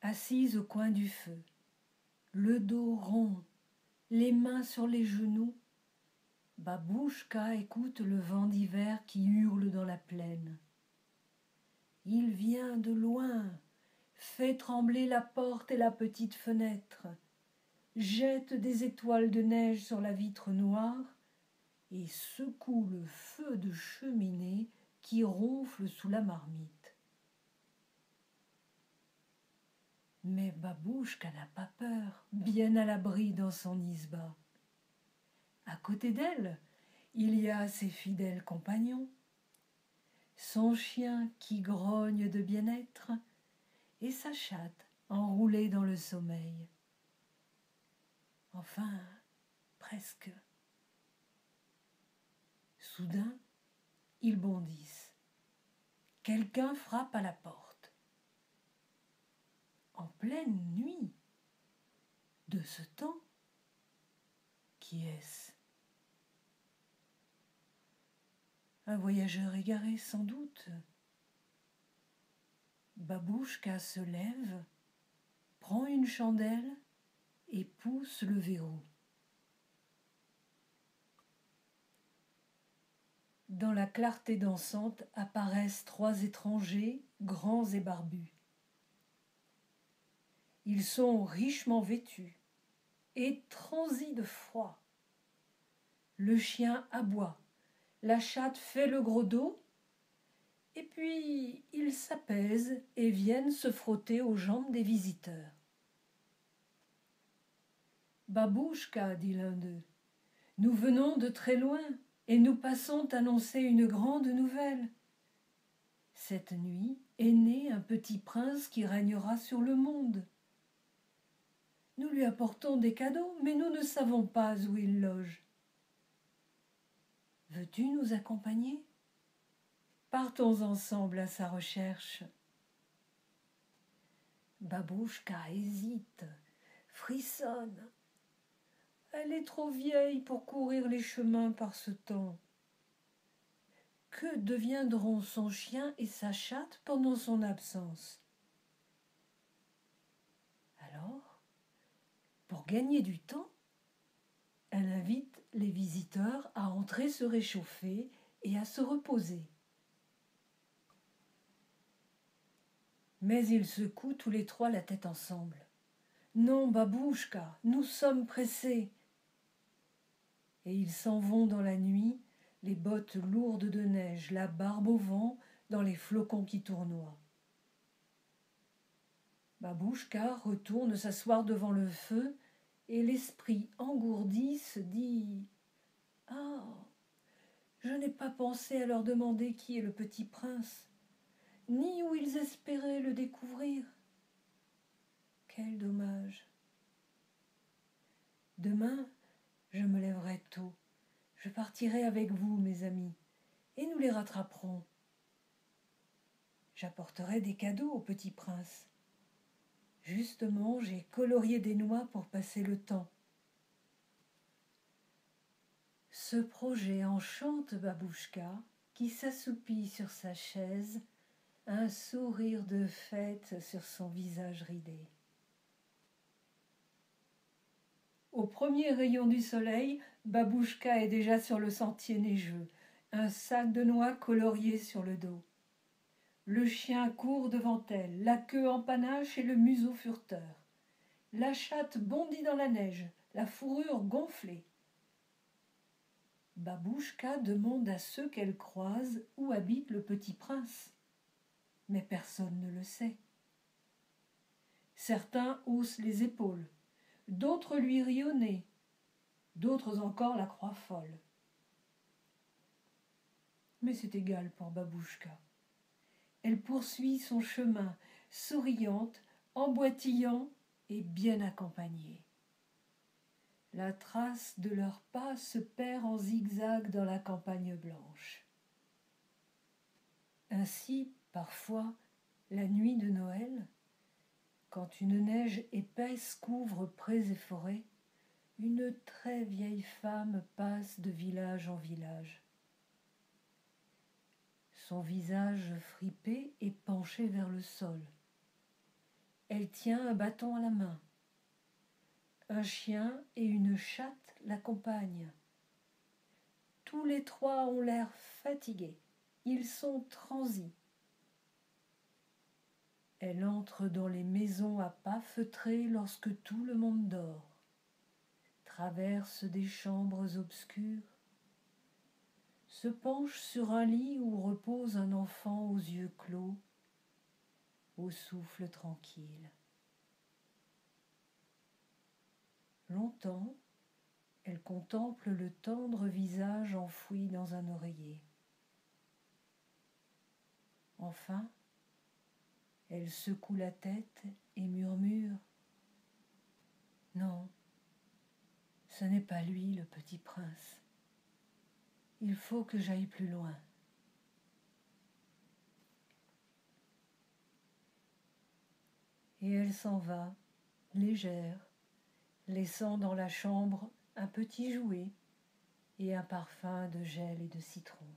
assise au coin du feu, le dos rond, les mains sur les genoux, Babouchka écoute le vent d'hiver qui hurle dans la plaine. Il vient de loin, fait trembler la porte et la petite fenêtre, jette des étoiles de neige sur la vitre noire et secoue le feu de cheminée qui ronfle sous la marmite. Mais Babouchka n'a pas peur, bien à l'abri dans son isba. À côté d'elle, il y a ses fidèles compagnons, son chien qui grogne de bien-être et sa chatte enroulée dans le sommeil. Enfin, presque. Soudain, ils bondissent. Quelqu'un frappe à la porte. En pleine nuit, de ce temps, qui est-ce? Un voyageur égaré, sans doute. Babouchka se lève, prend une chandelle et pousse le verrou. Dans la clarté dansante apparaissent 3 étrangers, grands et barbus. Ils sont richement vêtus et transis de froid. Le chien aboie, la chatte fait le gros dos, et puis ils s'apaisent et viennent se frotter aux jambes des visiteurs. « Babouchka, dit l'un d'eux, nous venons de très loin et nous passons t'annoncer une grande nouvelle. Cette nuit est né un petit prince qui régnera sur le monde. Nous lui apportons des cadeaux, mais nous ne savons pas où il loge. Veux-tu nous accompagner? Partons ensemble à sa recherche. » Babouchka hésite, frissonne. Elle est trop vieille pour courir les chemins par ce temps. Que deviendront son chien et sa chatte pendant son absence? Alors, pour gagner du temps, elle invite les visiteurs à entrer se réchauffer et à se reposer. Mais ils secouent tous les 3 la tête ensemble. « Non, Babouchka, nous sommes pressés. » Et ils s'en vont dans la nuit, les bottes lourdes de neige, la barbe au vent, dans les flocons qui tournoient. Babouchka retourne s'asseoir devant le feu et l'esprit engourdi se dit « Ah, je n'ai pas pensé à leur demander qui est le petit prince, ni où ils espéraient le découvrir. Quel dommage! Demain, je me lèverai tôt. Je partirai avec vous, mes amis, et nous les rattraperons. J'apporterai des cadeaux au petit prince. Justement, j'ai colorié des noix pour passer le temps. » Ce projet enchante Babouchka, qui s'assoupit sur sa chaise, un sourire de fête sur son visage ridé. Au premier rayon du soleil, Babouchka est déjà sur le sentier neigeux, un sac de noix colorié sur le dos. Le chien court devant elle, la queue en panache et le museau furteur. La chatte bondit dans la neige, la fourrure gonflée. Babouchka demande à ceux qu'elle croise où habite le petit prince. Mais personne ne le sait. Certains haussent les épaules, d'autres lui rient au nez, d'autres encore la croient folle. Mais c'est égal pour Babouchka. Elle poursuit son chemin, souriante, emboîtillant et bien accompagnée. La trace de leurs pas se perd en zigzag dans la campagne blanche. Ainsi, parfois, la nuit de Noël, quand une neige épaisse couvre prés et forêts, une très vieille femme passe de village en village. Son visage fripé est penché vers le sol. Elle tient un bâton à la main. Un chien et une chatte l'accompagnent. Tous les trois ont l'air fatigués. Ils sont transis. Elle entre dans les maisons à pas feutrés lorsque tout le monde dort, traverse des chambres obscures, se penche sur un lit où repose un enfant aux yeux clos, au souffle tranquille. Longtemps, elle contemple le tendre visage enfoui dans un oreiller. Enfin, elle secoue la tête et murmure : « Non, ce n'est pas lui le petit prince. Il faut que j'aille plus loin. » Et elle s'en va, légère, laissant dans la chambre un petit jouet et un parfum de gel et de citron.